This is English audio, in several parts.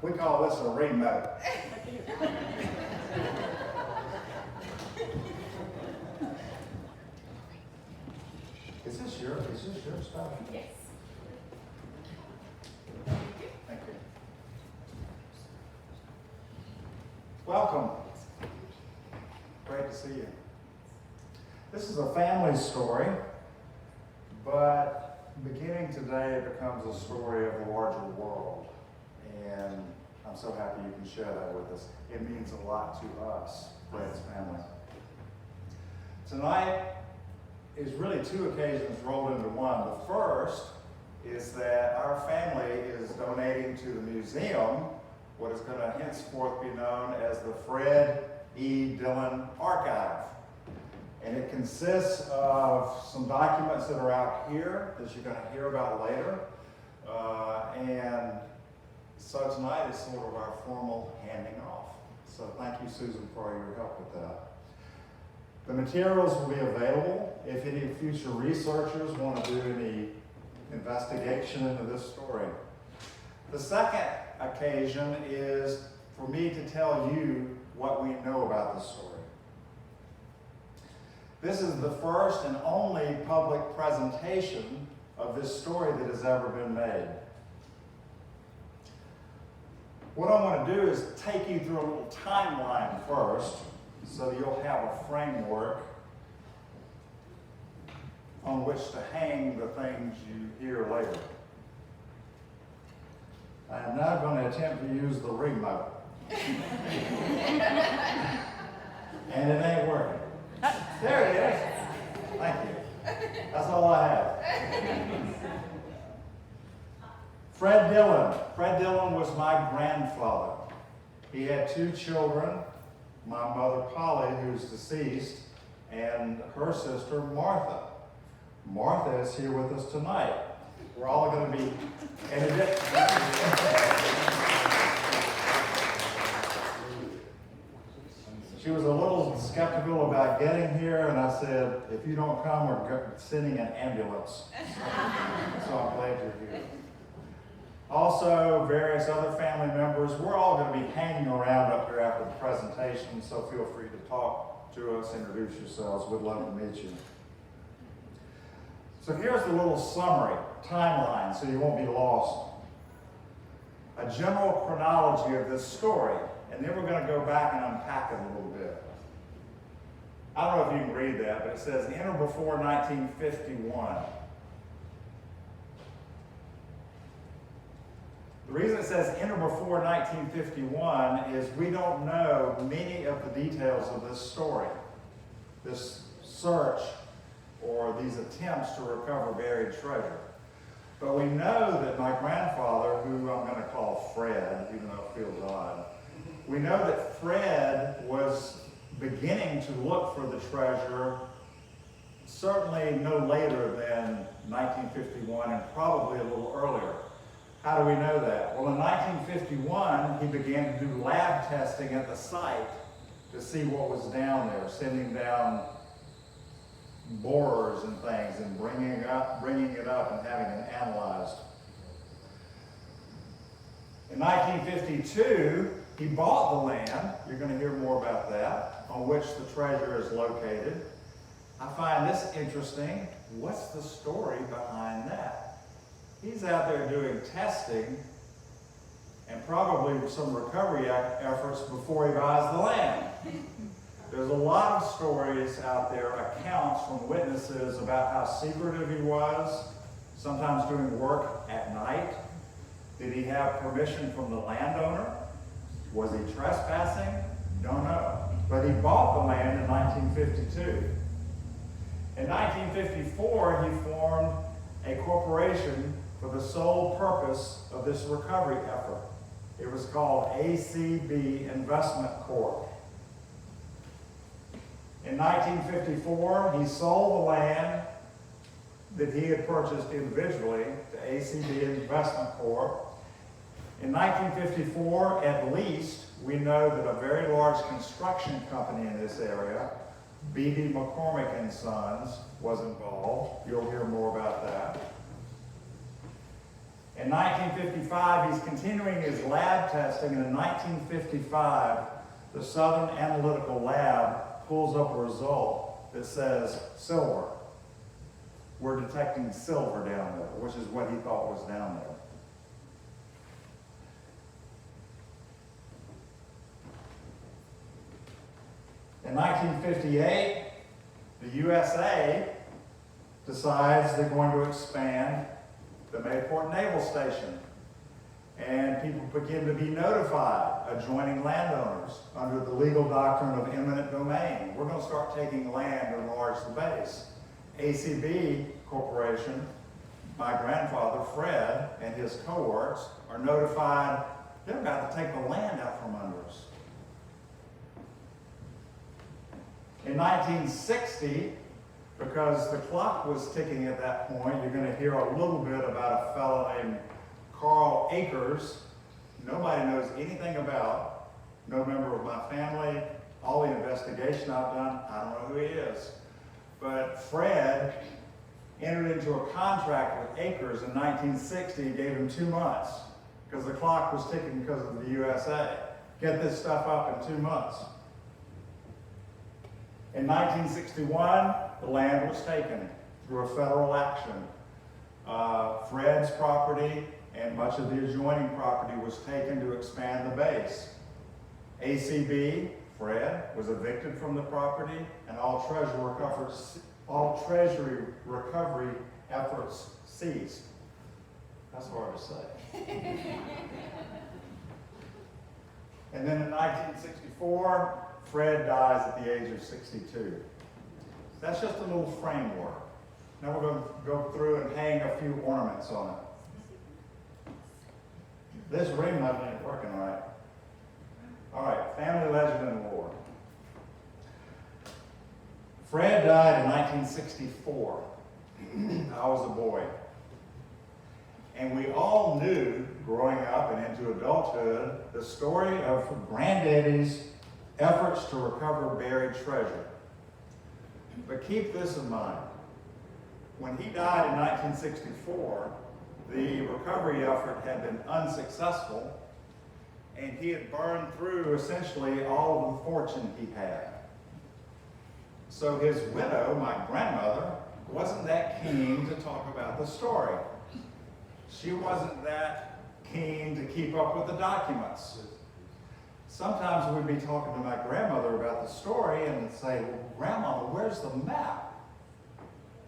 We call this a remote. Is this your stuff? Yes. Thank you. Welcome. Great to see you. This is a family story, but beginning today it becomes a story of the larger world. And I'm so happy you can share that with us. It means a lot to us, Fred's family. Tonight is really two occasions rolled into one. The first is that our family is donating to the museum what is going to henceforth be known as the Fred E. Dillon Archive. And it consists of some documents that are out here that you're going to hear about later. And so tonight is sort of our formal handing off. So thank you, Susan, for your help with that. The materials will be available if any future researchers want to do any investigation into this story. The second occasion is for me to tell you what we know about the story. This is the first and only public presentation of this story that has ever been made. What I want to do is take you through a little timeline first, so that you'll have a framework on which to hang the things you hear later. I am now going to attempt to use the remote. And it ain't working. There it is. Thank you. That's all I have. Fred Dillon. Fred Dillon was my grandfather. He had two children, my mother Polly, who's deceased, and her sister Martha. Martha is here with us tonight. We're all going to be, she was a little skeptical about getting here, and I said, if you don't come, we're sending an ambulance. So I'm glad you're here. Also, various other family members. We're all going to be hanging around up here after the presentation, so feel free to talk to us, introduce yourselves. We'd love to meet you. So here's the little summary, timeline, so you won't be lost. A general chronology of this story, and then we're going to go back and unpack it a little bit. I don't know if you can read that, but it says, enter before 1951. The reason it says enter before 1951 is we don't know many of the details of this story, this search, or these attempts to recover buried treasure. But we know that my grandfather, who I'm going to call Fred, even though it feels odd, we know that Fred was beginning to look for the treasure certainly no later than 1951 and probably a little earlier. How do we know that? Well, in 1951, he began to do lab testing at the site to see what was down there, sending down borers and things and bringing it up and having it analyzed. In 1952, he bought the land. You're going to hear more about that, on which the treasure is located. I find this interesting. What's the story behind that? He's out there doing testing and probably some recovery efforts before he buys the land. There's a lot of stories out there, accounts from witnesses about how secretive he was, sometimes doing work at night. Did he have permission from the landowner? Was he trespassing? Don't know. But he bought the land in 1952. In 1954, he formed a corporation for the sole purpose of this recovery effort. It was called ACB Investment Corp. In 1954, he sold the land that he had purchased individually to ACB Investment Corp. In 1954, at least, we know that a very large construction company in this area, B.D. McCormick and Sons, was involved. You'll hear more about that. In 1955, he's continuing his lab testing, and in 1955, the Southern Analytical Lab pulls up a result that says silver. We're detecting silver down there, which is what he thought was down there. In 1958, the USA decides they're going to expand the Mayport Naval Station. And people begin to be notified, adjoining landowners, under the legal doctrine of eminent domain. We're going to start taking land to enlarge the base. ACB Corporation, my grandfather Fred and his cohorts are notified they're about to take the land out from under us. In 1960, because the clock was ticking at that point, you're going to hear a little bit about a fellow named Carl Akers. Nobody knows anything about, no member of my family, all the investigation I've done, I don't know who he is. But Fred entered into a contract with Akers in 1960 and gave him 2 months because the clock was ticking because of the USA. Get this stuff up in 2 months. In 1961, the land was taken through a federal action. Fred's property and much of the adjoining property was taken to expand the base. ACB, Fred, was evicted from the property, and all treasury recovery efforts ceased. That's hard to say. And then in 1964, Fred dies at the age of 62. That's just a little framework. Now we're going to go through and hang a few ornaments on it. This ring light ain't working right. All right, family legend and lore. Fred died in 1964. I was a boy. And we all knew, growing up and into adulthood, the story of Granddaddy's efforts to recover buried treasure. But keep this in mind. When he died in 1964, the recovery effort had been unsuccessful, and he had burned through essentially all of the fortune he had. So his widow, my grandmother, wasn't that keen to talk about the story. She wasn't that keen to keep up with the documents. Sometimes we'd be talking to my grandmother about the story and say, well, Grandmother, where's the map?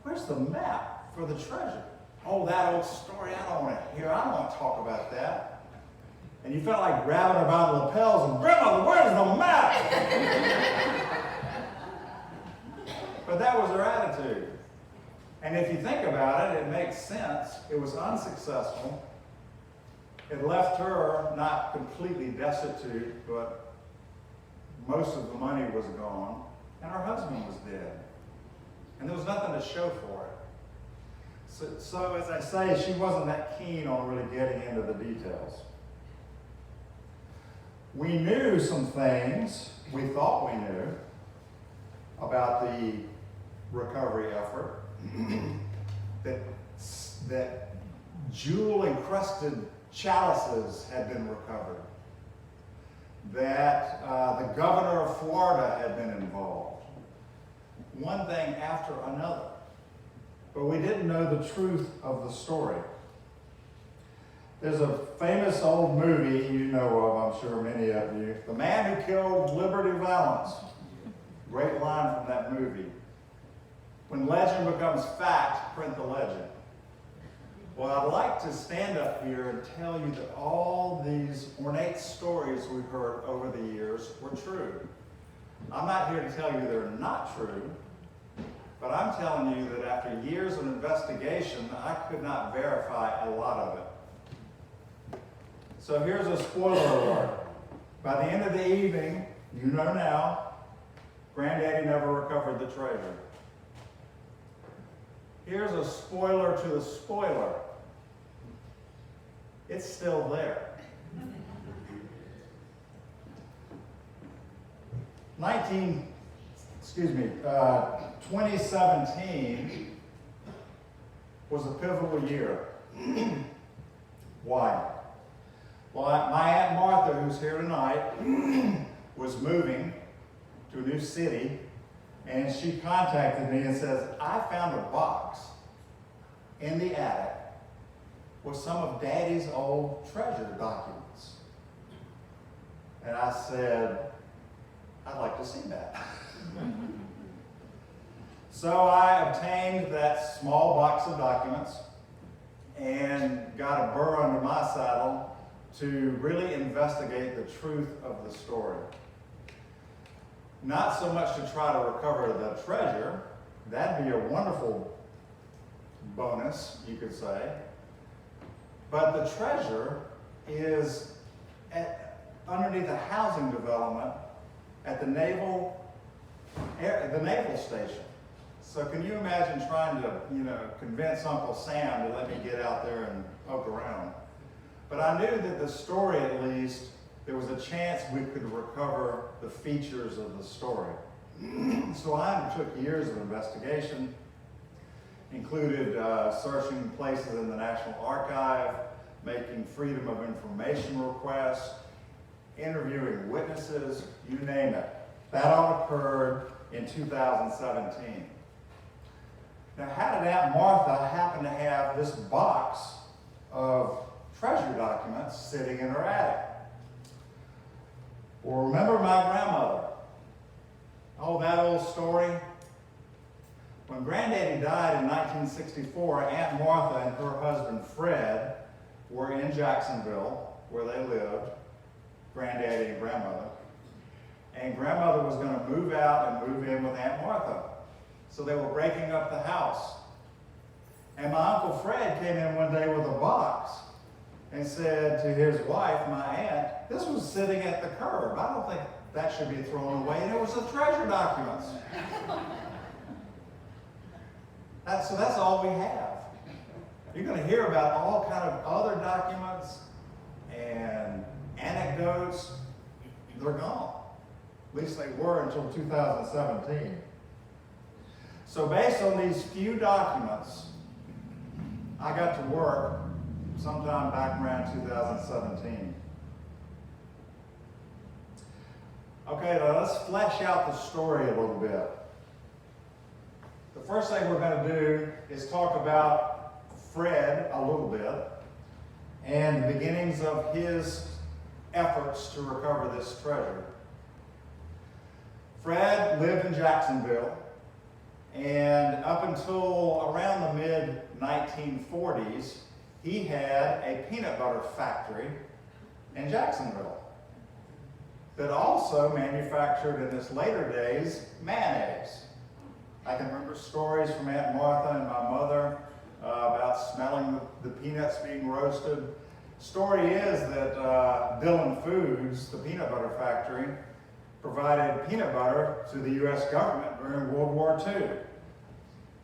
Where's the map for the treasure? Oh, that old story, I don't want to hear. I don't want to talk about that. And you felt like grabbing her by the lapels and, Grandmother, where's the map? But that was her attitude. And if you think about it, it makes sense. It was unsuccessful. It left her not completely destitute, but most of the money was gone, and her husband was dead. And there was nothing to show for it. So as I say, she wasn't that keen on really getting into the details. We knew some things, we thought we knew, about the recovery effort, that jewel-encrusted chalices had been recovered, that the governor of Florida had been involved. One thing after another. But we didn't know the truth of the story. There's a famous old movie you know of, I'm sure many of you, The Man Who Killed Liberty Valance. Great line from that movie. When legend becomes fact, print the legend. Well, I'd like to stand up here and tell you that all these ornate stories we've heard over the years were true. I'm not here to tell you they're not true, but I'm telling you that after years of investigation, I could not verify a lot of it. So here's a spoiler alert. By the end of the evening, you know now, Granddaddy never recovered the treasure. Here's a spoiler to the spoiler. It's still there. 2017 was a pivotal year. Why? Well, my Aunt Martha, who's here tonight, was moving to a new city, and she contacted me and says, I found a box in the attic with some of Daddy's old treasure documents. And I said, I'd like to see that. So I obtained that small box of documents and got a burr under my saddle to really investigate the truth of the story. Not so much to try to recover the treasure, that'd be a wonderful bonus, you could say, but the treasure is underneath a housing development at the naval station. So can you imagine trying to, convince Uncle Sam to let me get out there and poke around? But I knew that the story, at least, there was a chance we could recover the features of the story. So I undertook years of investigation, included searching places in the National Archive, making Freedom of Information requests, interviewing witnesses, you name it. That all occurred in 2017. Now, how did Aunt Martha happen to have this box of treasure documents sitting in her attic? Well, remember my grandmother. Oh, that old story. When Granddaddy died in 1964, Aunt Martha and her husband Fred were in Jacksonville, where they lived, Granddaddy and Grandmother. And Grandmother was going to move out and move in with Aunt Martha. So they were breaking up the house. And my Uncle Fred came in one day with a box and said to his wife, my aunt, this was sitting at the curb. I don't think that should be thrown away. And it was the treasure documents. So that's all we have. You're going to hear about all kind of other documents and anecdotes. They're gone. At least they were until 2017. So based on these few documents, I got to work sometime back around 2017. Okay, now let's flesh out the story a little bit. The first thing we're going to do is talk about Fred a little bit and the beginnings of his efforts to recover this treasure. Fred lived in Jacksonville, and up until around the mid-1940s, he had a peanut butter factory in Jacksonville that also manufactured in his later days mayonnaise. I can remember stories from Aunt Martha and my mother about smelling the peanuts being roasted. Story is that Dillon Foods, the peanut butter factory, provided peanut butter to the U.S. government during World War II.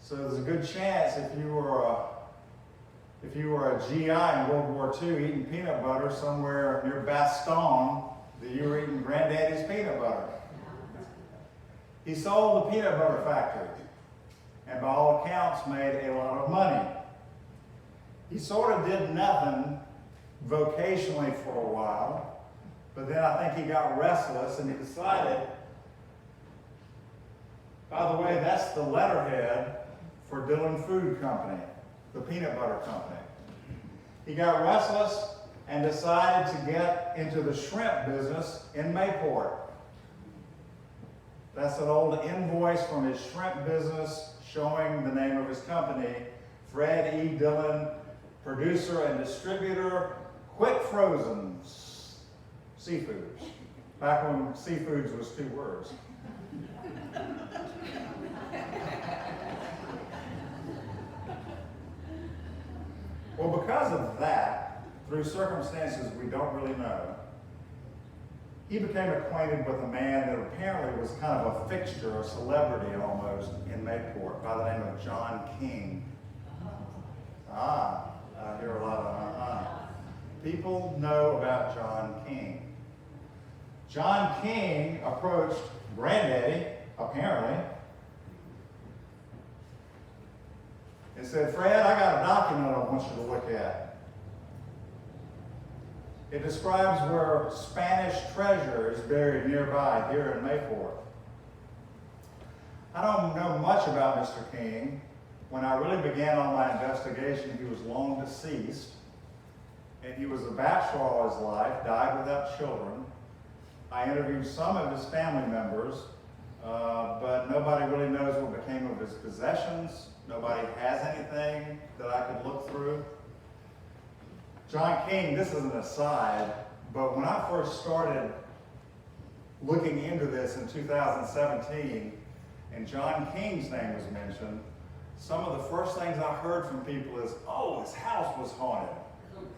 So there's a good chance if you were a GI in World War II eating peanut butter somewhere near Bastogne, that you were eating Granddaddy's peanut butter. He sold the peanut butter factory, and by all accounts made a lot of money. He sort of did nothing vocationally for a while, but then I think he got restless and he decided, by the way, that's the letterhead for Dillon Food Company, the peanut butter company. He got restless and decided to get into the shrimp business in Mayport. That's an old invoice from his shrimp business showing the name of his company, Fred E. Dillon, producer and distributor, Quick Frozen Seafoods. Back when seafoods was 2 words. Well, because of that, through circumstances we don't really know, he became acquainted with a man that apparently was kind of a fixture, a celebrity almost, in Mayport by the name of John King. I hear a lot of People know about John King. John King approached Granddaddy, apparently, and said, Fred, I got a document I want you to look at. It describes where Spanish treasure is buried nearby here in Mayport. I don't know much about Mr. King. When I really began on my investigation, he was long deceased, and he was a bachelor all his life, died without children. I interviewed some of his family members, but nobody really knows what became of his possessions. Nobody has anything that I could look through. John King, this is an aside, but when I first started looking into this in 2017, and John King's name was mentioned, some of the first things I heard from people is, oh, his house was haunted.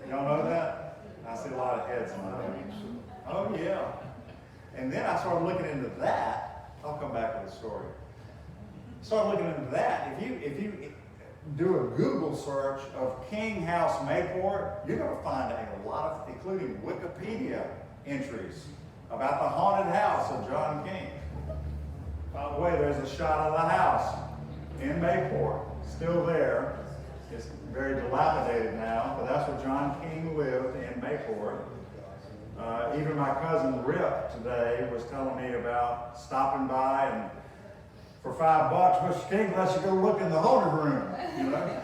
Y'all know that? I see a lot of heads on that. Oh, yeah. And then I started looking into that. I'll come back to the story. Started looking into that. If you do a Google search of King House Mayport, you're going to find a lot of, including Wikipedia entries about the haunted house of John King. By the way, there's a shot of the house in Mayport, still there. It's very dilapidated now, but that's where John King lived, in Mayport. Even my cousin Rip today was telling me about stopping by, and for $5, Mr. King lets you go look in the haunted room, you know.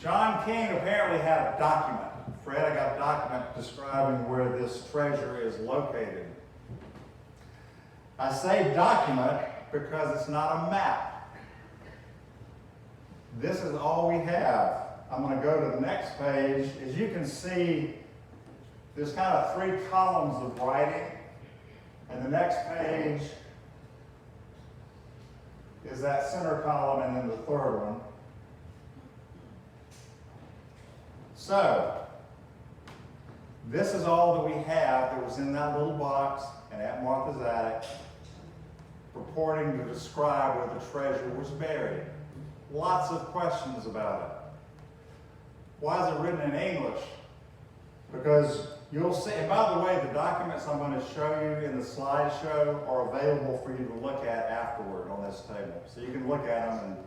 John King apparently had a document. Fred, I got a document describing where this treasure is located. I say document because it's not a map. This is all we have. I'm going to go to the next page. As you can see, there's kind of 3 columns of writing. And the next page is that center column, and then the third one. So, this is all that we have that was in that little box and at Martha's attic, purporting to describe where the treasure was buried. Lots of questions about it. Why is it written in English? Because you'll see, and by the way, the documents I'm going to show you in the slideshow are available for you to look at afterward on this table. So you can look at them,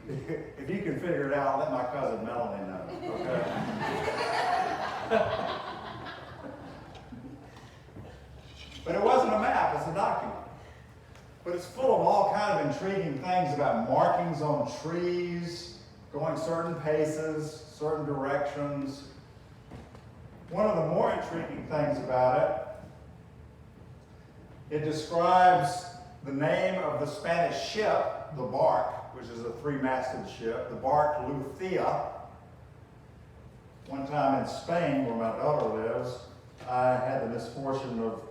and if you can figure it out, let my cousin Melanie know, okay? But it wasn't a map, it's a document. But it's full of all kinds of intriguing things about markings on trees, going certain paces, certain directions. One of the more intriguing things about it, it describes the name of the Spanish ship, the bark, which is a 3-masted ship, the bark Lucia. One time in Spain, where my daughter lives, I had the misfortune of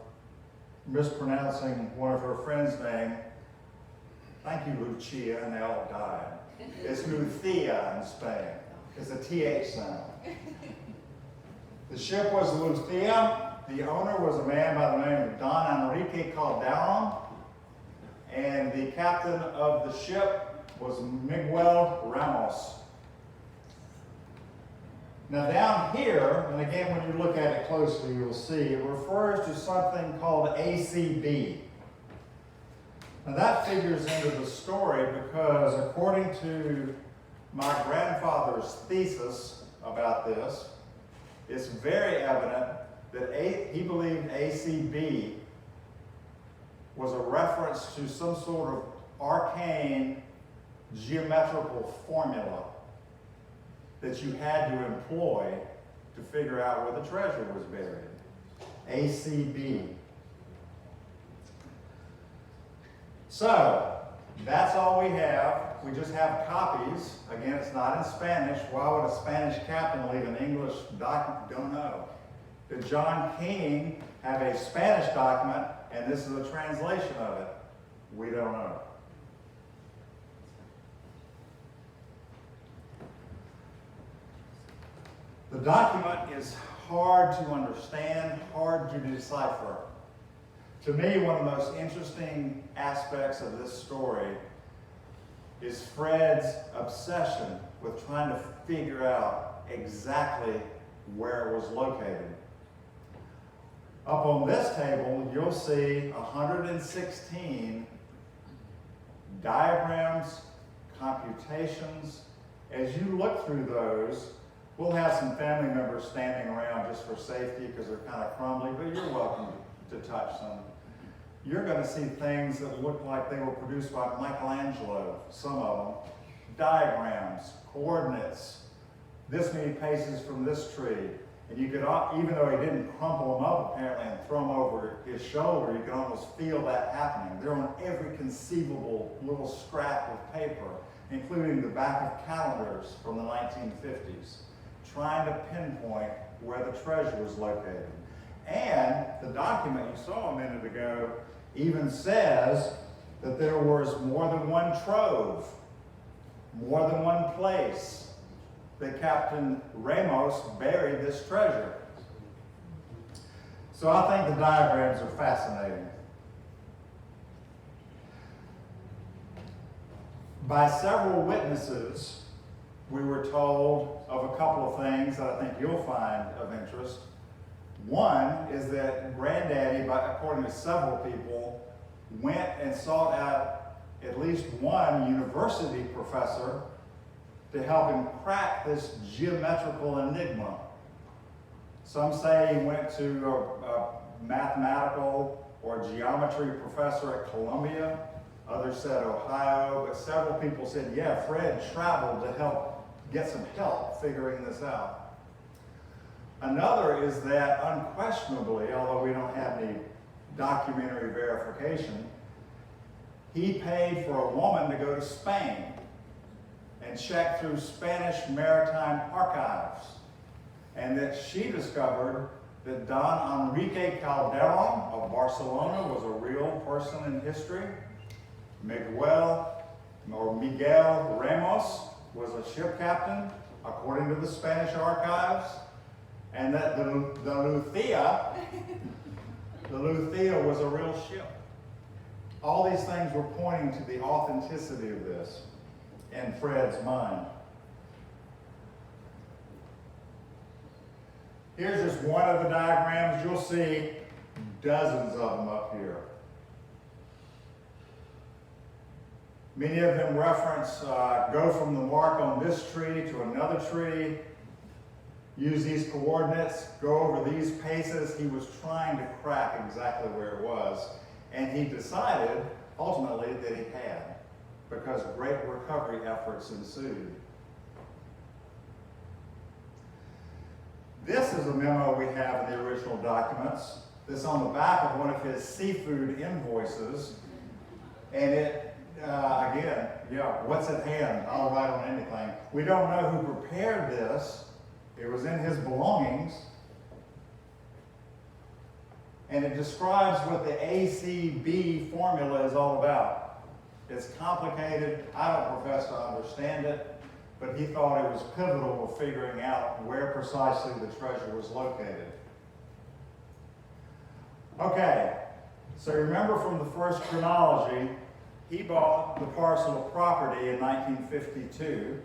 mispronouncing one of her friends' name. Thank you, Lucia, and they all died. It's Lucia in Spain. It's a TH sound. The ship was Lucia. The owner was a man by the name of Don Enrique Calderon, and the captain of the ship was Miguel Ramos. Now down here, and again when you look at it closely, you'll see it refers to something called ACB. Now that figures into the story because according to my grandfather's thesis about this, it's very evident that he believed ACB was a reference to some sort of arcane geometrical formula that you had to employ to figure out where the treasure was buried. ACB. So, that's all we have. We just have copies. Again, it's not in Spanish. Why would a Spanish captain leave an English document? Don't know. Did John King have a Spanish document and this is a translation of it? We don't know. The document is hard to understand, hard to decipher. To me, one of the most interesting aspects of this story is Fred's obsession with trying to figure out exactly where it was located. Up on this table, you'll see 116 diagrams, computations. As you look through those, We'll have some family members standing around just for safety because they're kind of crumbly, but you're welcome to touch them. You're going to see things that look like they were produced by Michelangelo, some of them. Diagrams, coordinates, this many paces from this tree. And you could, even though he didn't crumple them up apparently and throw them over his shoulder, you can almost feel that happening. They're on every conceivable little scrap of paper, including the back of calendars from the 1950s, trying to pinpoint where the treasure was located. And the document you saw a minute ago even says that there was more than one trove, more than one place that Captain Ramos buried this treasure. So I think the diagrams are fascinating. By several witnesses, we were told of a couple of things that I think you'll find of interest. One is that Granddaddy, according to several people, went and sought out at least one university professor to help him crack this geometrical enigma. Some say he went to a mathematical or geometry professor at Columbia. Others said Ohio, but several people said, yeah, Fred traveled to help get some help figuring this out. Another is that unquestionably, although we don't have any documentary verification, he paid for a woman to go to Spain and check through Spanish maritime archives, and that she discovered that Don Enrique Calderon of Barcelona was a real person in history. Miguel Ramos was a ship captain, according to the Spanish archives, and that the Luthia was a real ship. All these things were pointing to the authenticity of this in Fred's mind. Here's just one of the diagrams. You'll see dozens of them up here. Many of them reference, go from the mark on this tree to another tree, use these coordinates, go over these paces. He was trying to crack exactly where it was, and he decided ultimately that he had, because great recovery efforts ensued. This is a memo we have in the original documents. This is on the back of one of his seafood invoices. And it, again, yeah, what's at hand? I'll write on anything. We don't know who prepared this. It was in his belongings. And it describes what the ACB formula is all about. It's complicated. I don't profess to understand it, but he thought it was pivotal to figuring out where precisely the treasure was located. Okay, so remember from the first chronology, he bought the parcel of property in 1952.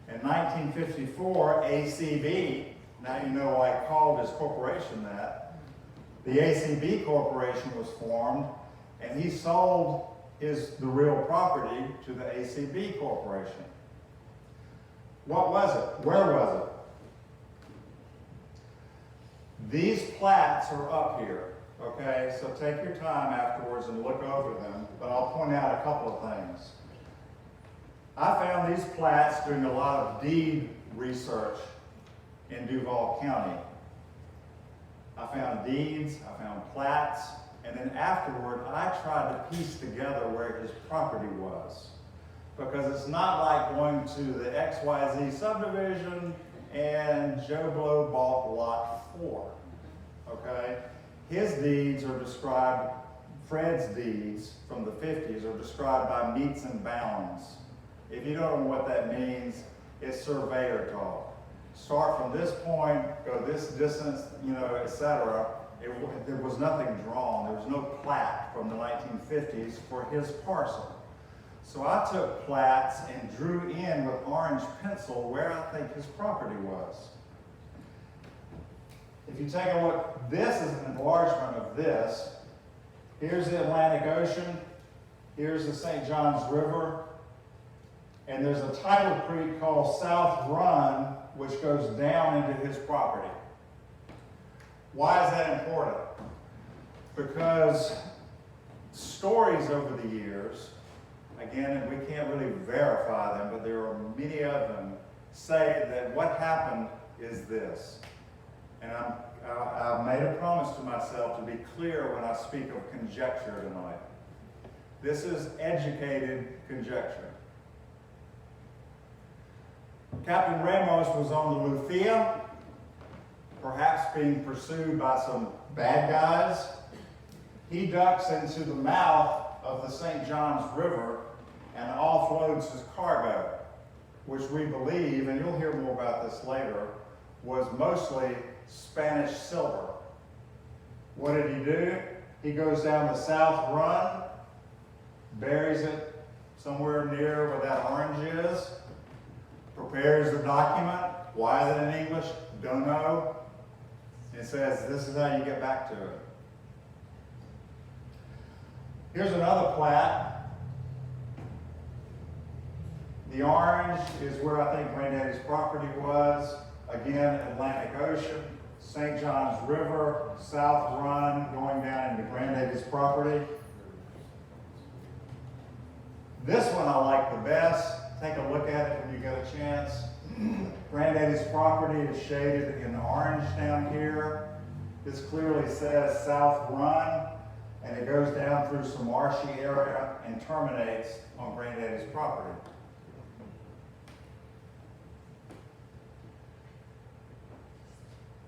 In 1954, ACB, now you know why he called his corporation that, the ACB Corporation was formed, and he sold the real property to the ACB Corporation. What was it? Where was it? These plats are up here, okay? So take your time afterwards and look over them, but I'll point out a couple of things. I found these plats doing a lot of deed research in Duval County. I found deeds, I found plats, and then afterward, I tried to piece together where his property was. Because it's not like going to the XYZ subdivision and Joe Blow bought lot 4, okay? His deeds are described, Fred's deeds from the 50s are described by meets and bounds. If you don't know what that means, it's surveyor talk. Start from this point, go this distance, etc. There was nothing drawn. There was no plat from the 1950s for his parcel. So I took plats and drew in with orange pencil where I think his property was. If you take a look, this is an enlargement of this. Here's the Atlantic Ocean. Here's the St. John's River. And there's a tidal creek called South Run which goes down into his property. Why is that important? Because stories over the years, again, we can't really verify them, but there are many of them, say that what happened is this. And I've made a promise to myself to be clear when I speak of conjecture tonight. This is educated conjecture. Captain Ramos was on the Luthea, perhaps being pursued by some bad guys. He ducks into the mouth of the St. Johns River and offloads his cargo, which we believe, and you'll hear more about this later, was mostly Spanish silver. What did he do? He goes down the South Run, buries it somewhere near where that orange is, prepares the document. Why is it in English? Don't know. It says this is how you get back to it. Here's another plat. The orange is where I think Granddaddy's property was. Again, Atlantic Ocean, St. Johns River, South Run, going down into Granddaddy's property. This one I like the best. Take a look at it when you get a chance. Granddaddy's property is shaded in orange down here. This clearly says South Run, and it goes down through some marshy area and terminates on Granddaddy's property.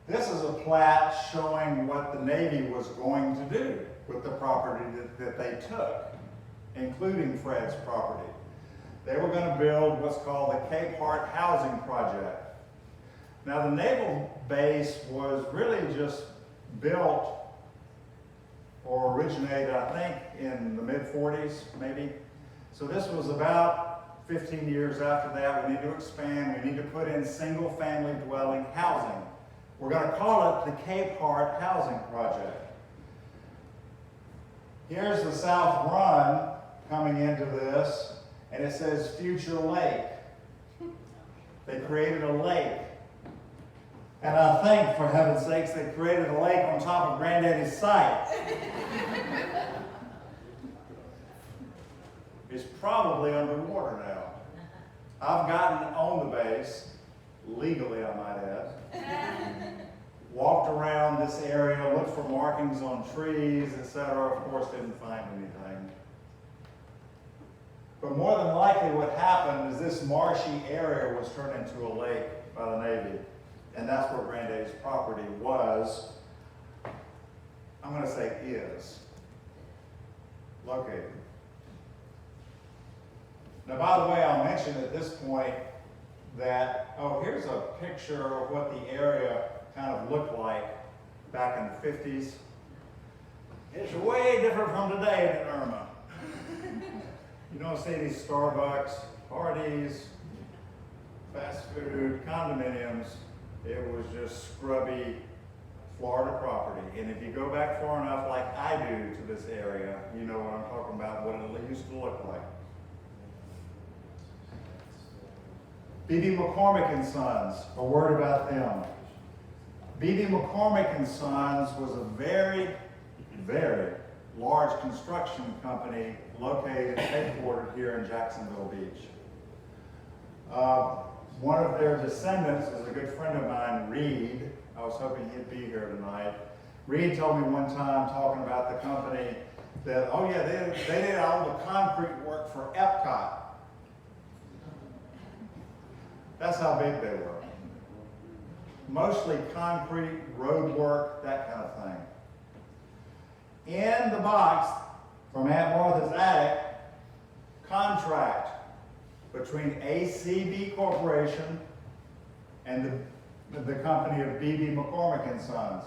This is a plat showing what the Navy was going to do with the property that they took, including Fred's property. They were going to build what's called the Cape Hart Housing Project. Now, the naval base was really just built or originated, I think, in the mid-40s, maybe. So this was about 15 years after that. We need to expand. We need to put in single-family dwelling housing. We're going to call it the Cape Hart Housing Project. Here's the South Run coming into this, and it says Future Lake. They created a lake. And I think, for heaven's sakes, they created a lake on top of Granddaddy's site. It's probably underwater now. I've gotten on the base, legally I might add, walked around this area, looked for markings on trees, etc. Of course, didn't find anything. But more than likely what happened is this marshy area was turned into a lake by the Navy. And that's where Granddaddy's property was, I'm going to say is, located. Now, by the way, I'll mention at this point that, here's a picture of what the area kind of looked like back in the 50s. It's way different from today in Irma. You don't see these Starbucks, parties, fast food, condominiums. It was just scrubby Florida property. And if you go back far enough like I do to this area, you know what I'm talking about, what it used to look like. B.B. McCormick and Sons, a word about them. B.B. McCormick and Sons was a very, very large construction company located, headquartered here in Jacksonville Beach. One of their descendants is a good friend of mine, Reed. I was hoping he'd be here tonight. Reed told me one time, talking about the company, that, they did all the concrete work for Epcot. That's how big they were. Mostly concrete, road work, that kind of thing. In the box from Aunt Martha's attic, contract between ACB Corporation and the company of B.B. McCormick and Sons,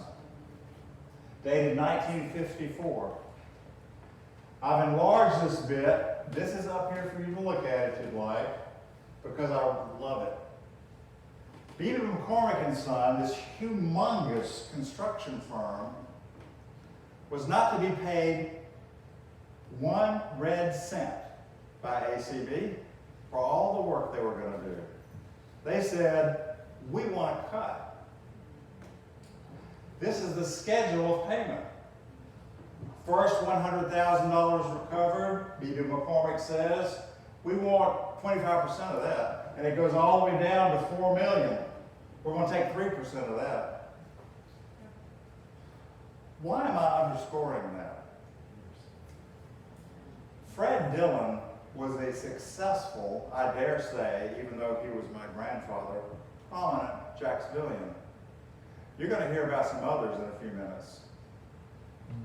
dated 1954. I've enlarged this bit. This is up here for you to look at if you'd like, because I love it. B.B. McCormick and Son, this humongous construction firm, was not to be paid 1 red cent by ACB for all the work they were going to do. They said, we want to cut. This is the schedule of payment. First $100,000 recovered, B.B. McCormick says, we want 25% of that. And it goes all the way down to $4 million. We're going to take 3% of that. Why am I underscoring that? Fred Dillon was a successful, I dare say, even though he was my grandfather, prominent Jacksonvillian. You're going to hear about some others in a few minutes.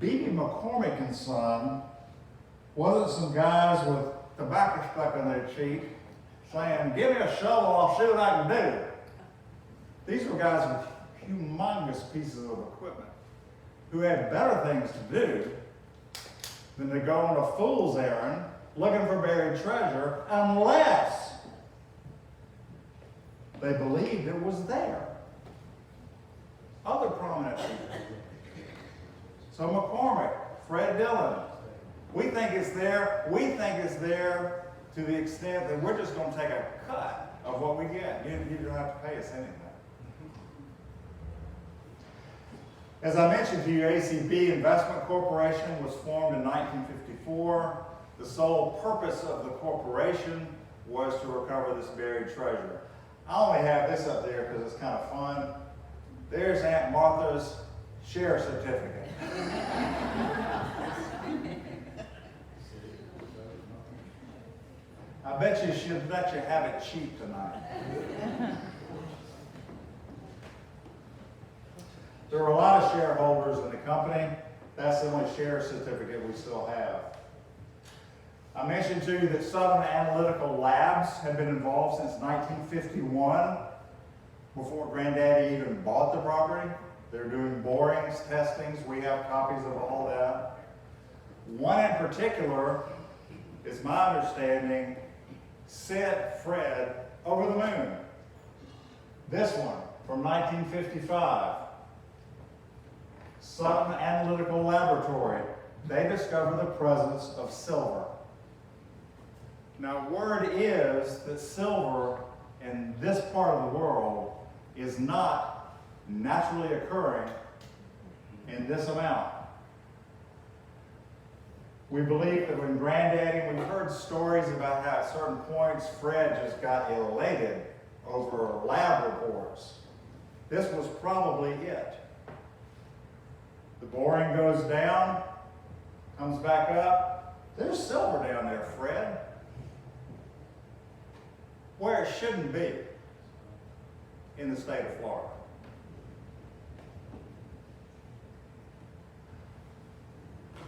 B.B. McCormick and Son wasn't some guys with tobacco stuck in their cheek saying, give me a shovel, I'll see what I can do. These were guys with humongous pieces of equipment who had better things to do than to go on a fool's errand looking for buried treasure unless they believed it was there. Other prominent people. So McCormick, Fred Dillon, we think it's there. We think it's there to the extent that we're just going to take a cut of what we get. You don't have to pay us anything. As I mentioned to you, ACB Investment Corporation was formed in 1954. The sole purpose of the corporation was to recover this buried treasure. I only have this up there because it's kind of fun. There's Aunt Martha's share certificate. I bet you she'll let you have it cheap tonight. There were a lot of shareholders in the company. That's the only share certificate we still have. I mentioned to you that Southern Analytical Labs had been involved since 1951, before Granddaddy even bought the property. They're doing borings, testings. We have copies of all that. One in particular, is my understanding, sent Fred over the moon. This one, from 1955. Southern Analytical Laboratory. They discovered the presence of silver. Now, word is that silver in this part of the world is not naturally occurring in this amount. We believe that when Granddaddy, we've heard stories about how at certain points Fred just got elated over lab reports. This was probably it. The boring goes down, comes back up. There's silver down there, Fred. Where it shouldn't be in the state of Florida.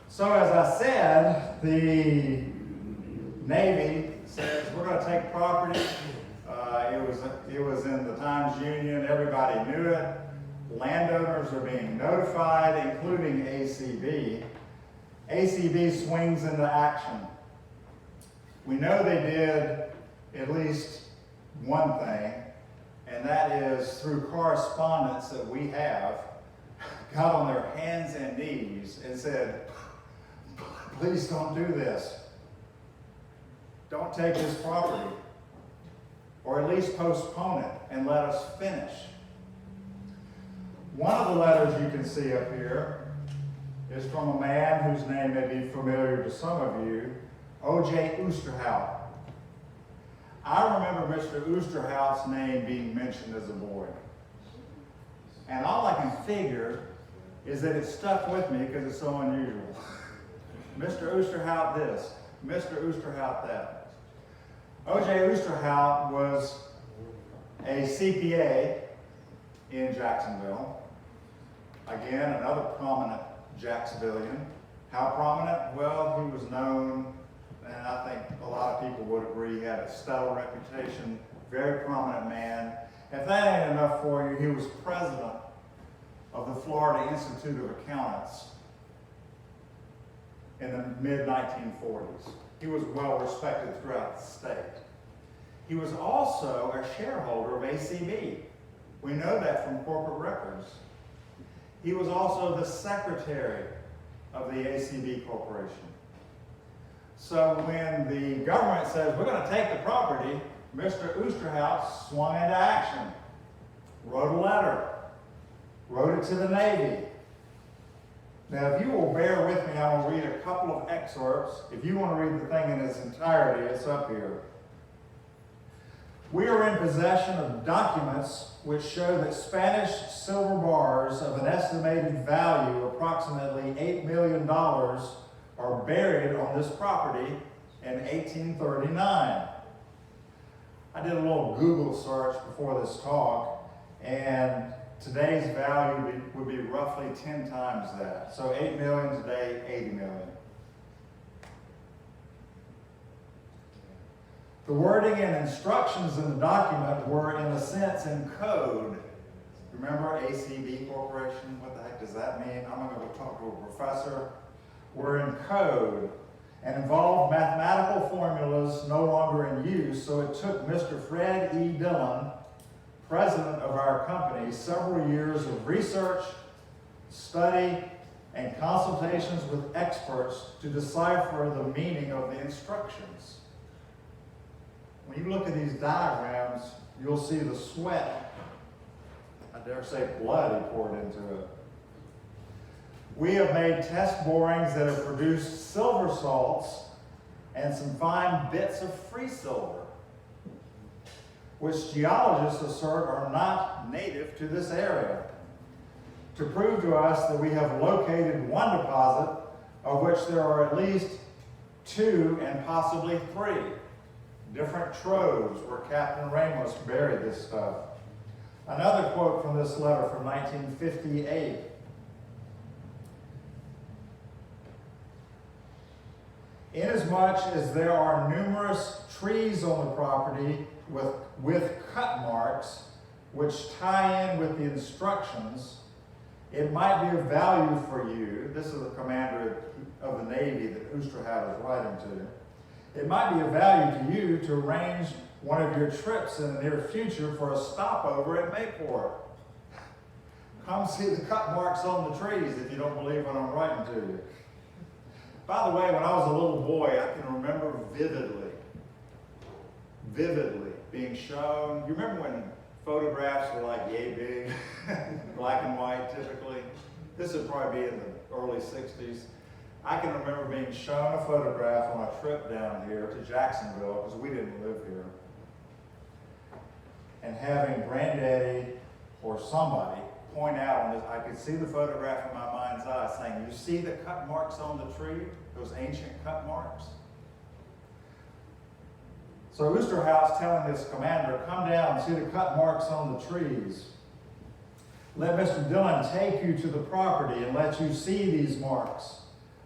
So as I said, the Navy says we're going to take property. It was in the Times-Union. Everybody knew it. Landowners are being notified, including ACB. ACB swings into action. We know they did at least one thing, and that is through correspondence that we have, got on their hands and knees and said, please don't do this. Don't take this property. Or at least postpone it and let us finish. One of the letters you can see up here is from a man whose name may be familiar to some of you, O.J. Oosterhout. I remember Mr. Oosterhout's name being mentioned as a boy. And all I can figure is that it stuck with me because it's so unusual. Mr. Oosterhout this, Mr. Oosterhout that. O.J. Oosterhout was a CPA in Jacksonville. Again, another prominent Jacksonvillian. How prominent? Well, he was known, and I think a lot of people would agree, he had a stellar reputation, very prominent man. If that ain't enough for you, he was president of the Florida Institute of Accountants in the mid-1940s. He was well respected throughout the state. He was also a shareholder of ACB. We know that from corporate records. He was also the secretary of the ACB Corporation. So when the government says, we're going to take the property, Mr. Oosterhout swung into action. wrote a letter, wrote it to the Navy. Now, if you will bear with me, I will read a couple of excerpts. If you want to read the thing in its entirety, it's up here. We are in possession of documents which show that Spanish silver bars of an estimated value approximately $8 million are buried on this property in 1839. I did a little Google search before this talk, and today's value would be roughly 10 times that. So 8 million today, 80 million. The wording and instructions in the document were, in a sense, in code. Remember ACB Corporation? What the heck does that mean? I'm going to go talk to a professor. We're in code and involved mathematical formulas no longer in use, so it took Mr. Fred E. Dillon, president of our company, several years of research, study, and consultations with experts to decipher the meaning of the instructions. When you look at these diagrams, you'll see the sweat, I dare say blood, he poured into it. We have made test borings that have produced silver salts and some fine bits of free silver, which geologists assert are not native to this area, to prove to us that we have located one deposit of which there are at least 2 and possibly 3 different troves where Captain Ramos buried this stuff. Another quote from this letter from 1958. Inasmuch as there are numerous trees on the property with cut marks which tie in with the instructions, it might be of value for you. This is the commander of the Navy that Oosterhout is writing to. It might be of value to you to arrange one of your trips in the near future for a stopover at Mayport. Come see the cut marks on the trees if you don't believe what I'm writing to you. By the way, when I was a little boy, I can remember vividly being shown. You remember when photographs were like yay big, black and white typically? This would probably be in the early 60s. I can remember being shown a photograph on a trip down here to Jacksonville, because we didn't live here, and having Granddaddy or somebody point out on this, I could see the photograph in my mind's eye saying, you see the cut marks on the tree? Those ancient cut marks? So Oosterhout's telling this commander, come down and see the cut marks on the trees. Let Mr. Dillon take you to the property and let you see these marks,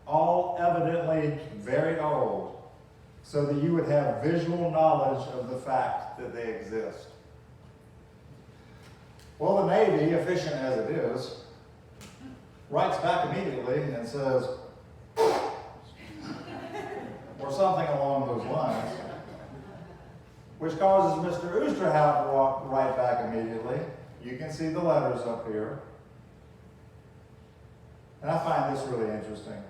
all evidently very old, so that you would have visual knowledge of the fact that they exist. Well, the Navy, efficient as it is, writes back immediately and says, or something along those lines, which causes Mr. Oosterhout to write back immediately. You can see the letters up here. And I find this really interesting.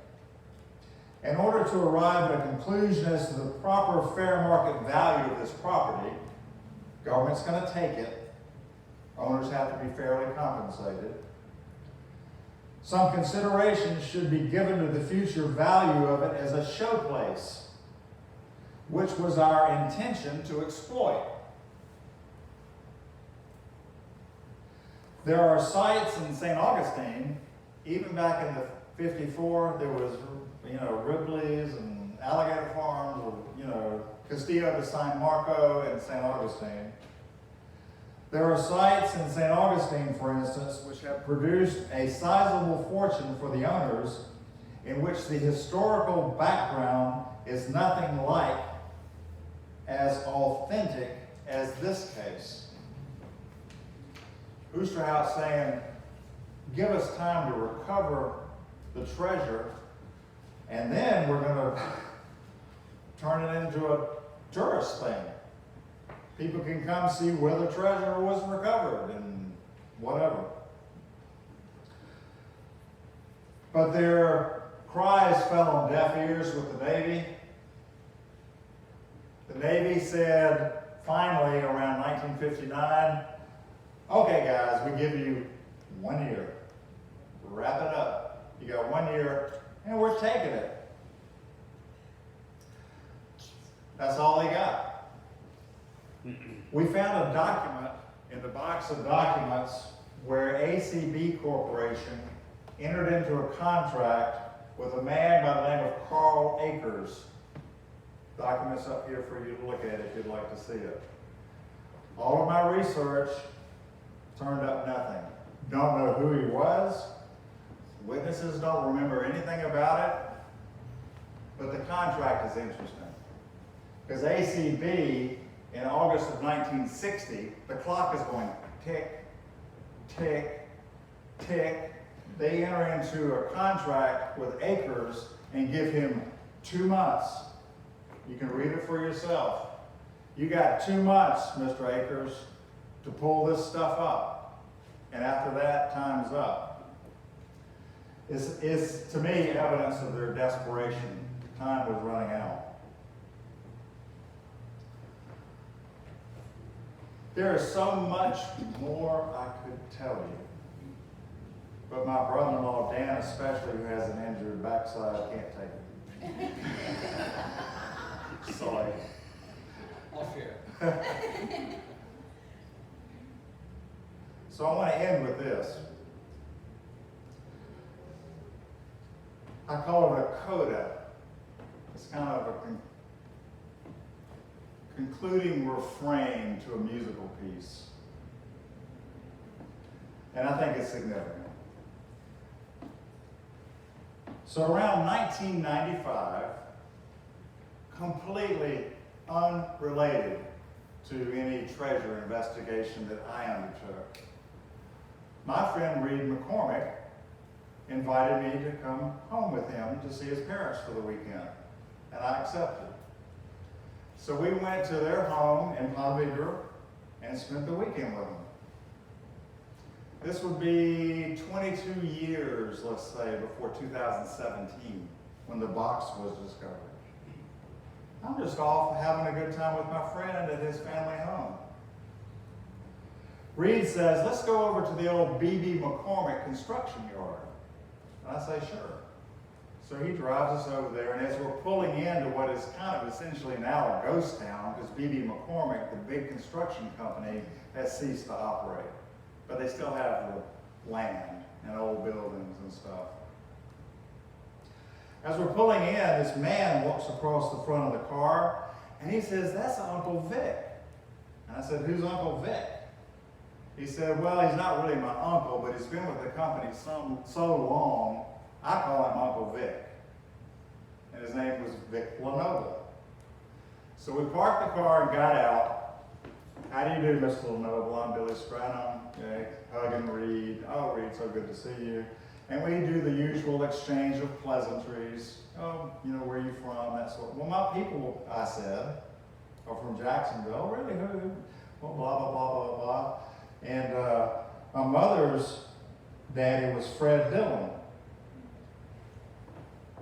In order to arrive at a conclusion as to the proper fair market value of this property, government's going to take it. Owners have to be fairly compensated. Some consideration should be given to the future value of it as a showplace, which was our intention to exploit. There are sites in St. Augustine, even back in the 54, there was, Ripley's and alligator farms, or, Castillo de San Marco and St. Augustine. There are sites in St. Augustine, for instance, which have produced a sizable fortune for the owners, in which the historical background is nothing like as authentic as this case. Oosterhout saying, give us time to recover the treasure, and then we're going to turn it into a tourist thing. People can come see where the treasure was recovered and whatever. But their cries fell on deaf ears with the Navy. The Navy said, finally, around 1959, Okay, guys, we give you 1 year. Wrap it up. You got 1 year, and we're taking it. That's all they got. We found a document in the box of documents where ACB Corporation entered into a contract with a man by the name of Carl Akers. Documents up here for you to look at if you'd like to see it. All of my research turned up nothing. Don't know who he was. Witnesses don't remember anything about it. But the contract is interesting. Because ACB, in August of 1960, the clock is going tick, tick, tick. They enter into a contract with Akers and give him 2 months. You can read it for yourself. You got 2 months, Mr. Akers, to pull this stuff up. And after that, time's up. It's to me, evidence of their desperation. Time was running out. There is so much more I could tell you. But my brother-in-law, Dan especially, who has an injured backside, can't take it. Sorry. Off here. So I want to end with this. I call it a coda. It's kind of a concluding refrain to a musical piece. And I think it's significant. So around 1995, completely unrelated to any treasure investigation that I undertook, my friend Reed McCormick invited me to come home with him to see his parents for the weekend, and I accepted. So we went to their home in Ponte Vedra and spent the weekend with them. This would be 22 years, let's say, before 2017, when the box was discovered. I'm just off having a good time with my friend at his family home. Reed says, let's go over to the old B.B. McCormick construction yard. And I say, sure. So he drives us over there, and as we're pulling into what is kind of essentially now a ghost town, because B.B. McCormick, the big construction company, has ceased to operate. But they still have the land and old buildings and stuff. As we're pulling in, this man walks across the front of the car, and he says, that's Uncle Vic. And I said, who's Uncle Vic? He said, well, he's not really my uncle, but he's been with the company so long, I call him Uncle Vic. And his name was Vic Lenoble. So we parked the car and got out. How do you do, Mr. Lenoble? I'm Billy Scrantom. Okay. Hugging Reed. Oh, Reed, so good to see you. And we do the usual exchange of pleasantries. Oh, you know, where are you from? That sort of. Well, my people, I said, are from Jacksonville. Really? Who? Well, blah, blah, blah, blah, blah. And my mother's daddy was Fred Dillon.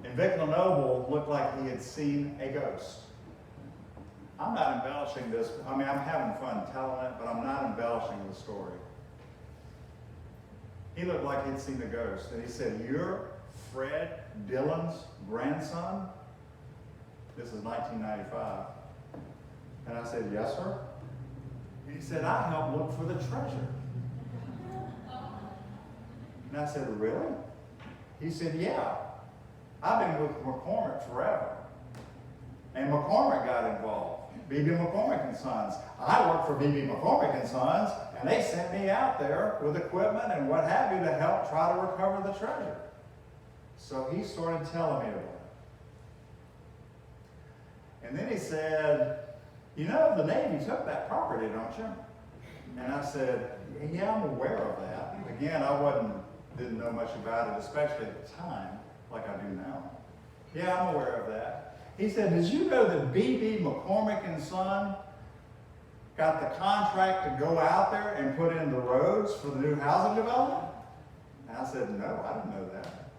And Vic Lenoble looked like he had seen a ghost. I'm not embellishing this. I mean, I'm having fun telling it, but I'm not embellishing the story. He looked like he'd seen a ghost. And he said, you're Fred Dillon's grandson? This is 1995. And I said, yes, sir. And he said, I helped look for the treasure. And I said, really? He said, yeah. I've been with McCormick forever. And McCormick got involved. B.B. McCormick and Sons. I worked for B.B. McCormick and Sons, and they sent me out there with equipment and what have you to help try to recover the treasure. So he started telling me about it. And then he said, you know, the Navy took that property, don't you? And I said, yeah, I'm aware of that. Again, I didn't know much about it, especially at the time, like I do now. Yeah, I'm aware of that. He said, did you know that B.B. McCormick and Son got the contract to go out there and put in the roads for the new housing development? And I said, no, I didn't know that.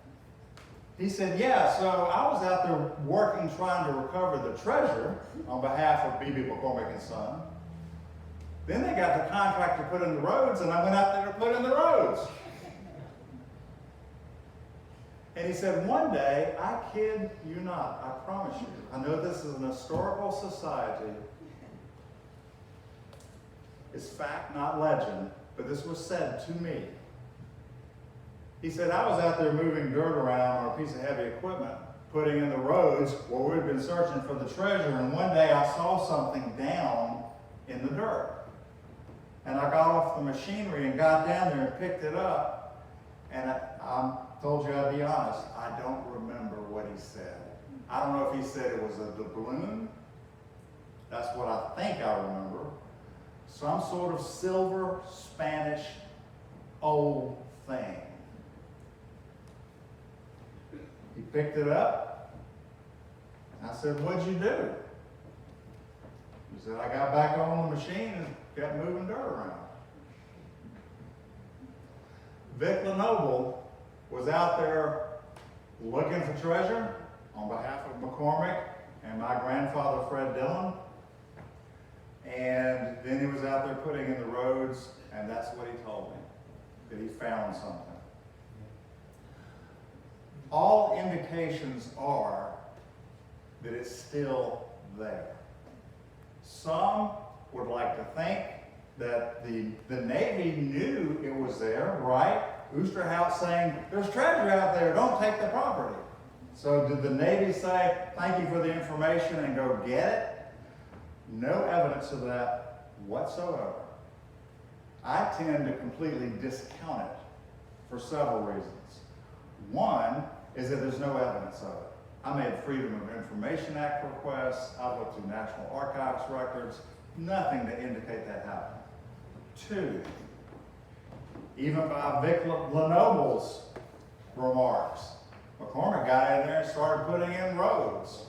He said, yeah, so I was out there working, trying to recover the treasure on behalf of B.B. McCormick and Son. Then they got the contract to put in the roads, and I went out there to put in the roads. And he said, one day, I kid you not, I promise you, I know this is an historical society. It's fact, not legend, but this was said to me. He said, I was out there moving dirt around on a piece of heavy equipment, putting in the roads where we'd been searching for the treasure, and one day I saw something down in the dirt. And I got off the machinery and got down there and picked it up, and I told you I'd be honest, I don't remember what he said. I don't know if he said it was a doubloon. That's what I think I remember. Some sort of silver Spanish old thing. He picked it up. I said, what'd you do? He said, I got back on the machine and kept moving dirt around. Vic Lenoble was out there looking for treasure on behalf of McCormick and my grandfather, Fred Dillon. And then he was out there putting in the roads, and that's what he told me, that he found something. All indications are that it's still there. Some would like to think that the Navy knew it was there, right? Oosterhout saying, there's treasure out there, don't take the property. So did the Navy say, thank you for the information and go get it? No evidence of that whatsoever. I tend to completely discount it for several reasons. One is that there's no evidence of it. I made Freedom of Information Act requests, I looked through National Archives records, nothing to indicate that happened. Two, even by Vic Lenoble's remarks, McCormick got in there and started putting in roads.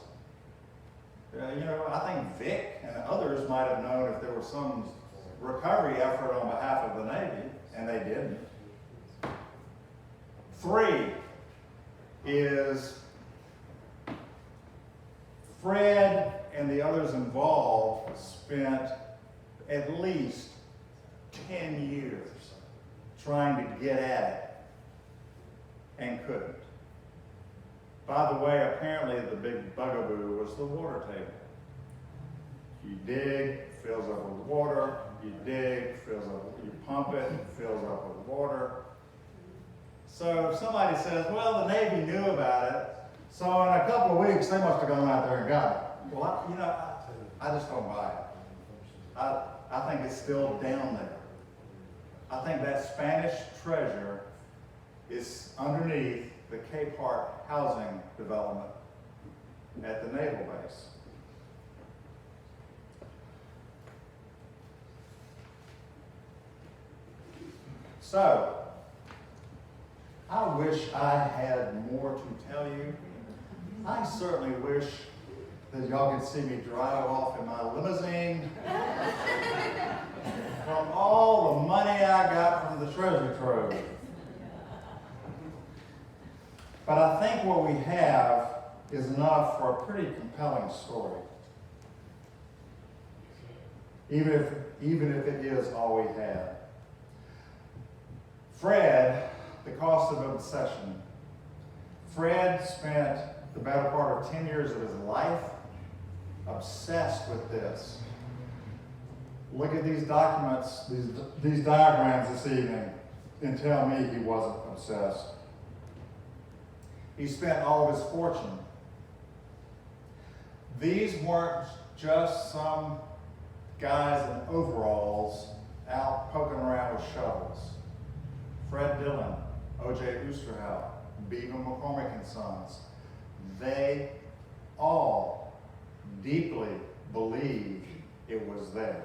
I think Vic and others might have known if there was some recovery effort on behalf of the Navy, and they didn't. Three is Fred and the others involved spent at least 10 years trying to get at it and couldn't. By the way, apparently the big bugaboo was the water table. You dig, fills up with water. You dig, fills up. You pump it, fills up with water. So if somebody says, well, the Navy knew about it, so in a couple of weeks they must have gone out there and got it. Well, I just don't buy it. I think it's still down there. I think that Spanish treasure is underneath the Cape Heart housing development at the naval base. So, I wish I had more to tell you. I certainly wish that y'all could see me drive off in my limousine from all the money I got from the treasure trove. But I think what we have is enough for a pretty compelling story. Even if it is all we had. Fred, the cost of obsession. Fred spent the better part of 10 years of his life obsessed with this. Look at these documents, these diagrams this evening, and tell me he wasn't obsessed. He spent all of his fortune. These weren't just some guys in overalls out poking around with shovels. Fred Dillon, O.J. Oosterhout, Beaver McCormick and Sons, they all deeply believed it was there.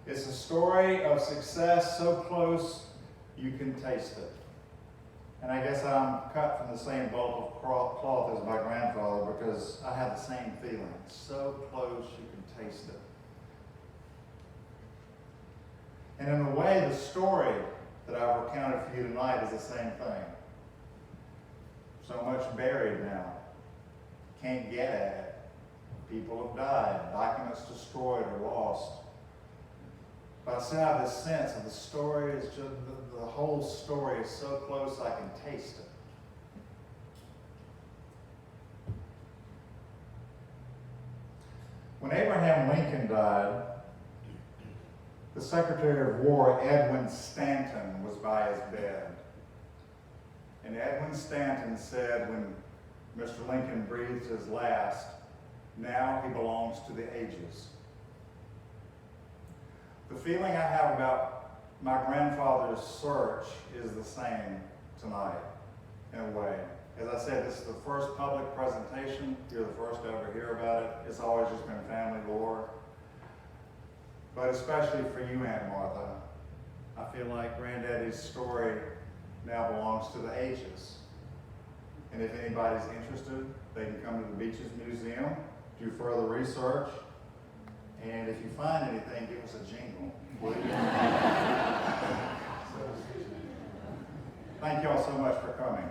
It's a story of success so close you can taste it. And I guess I'm cut from the same bolt of cloth as my grandfather because I have the same feeling. So close you can taste it. And in a way, the story that I've recounted for you tonight is the same thing. So much buried now. Can't get at it. People have died, documents destroyed or lost. But I still have this sense of the story is just, the whole story is so close I can taste it. When Abraham Lincoln died, the Secretary of War, Edwin Stanton, was by his bed. And Edwin Stanton said when Mr. Lincoln breathed his last, now he belongs to the ages. The feeling I have about my grandfather's search is the same tonight, in a way. As I said, this is the first public presentation. You're the first to ever hear about it. It's always just been family lore. But especially for you, Aunt Martha, I feel like Granddaddy's story now belongs to the ages. And if anybody's interested, they can come to the Beaches Museum, do further research, and if you find anything, give us a jingle, will you? Thank you all so much for coming.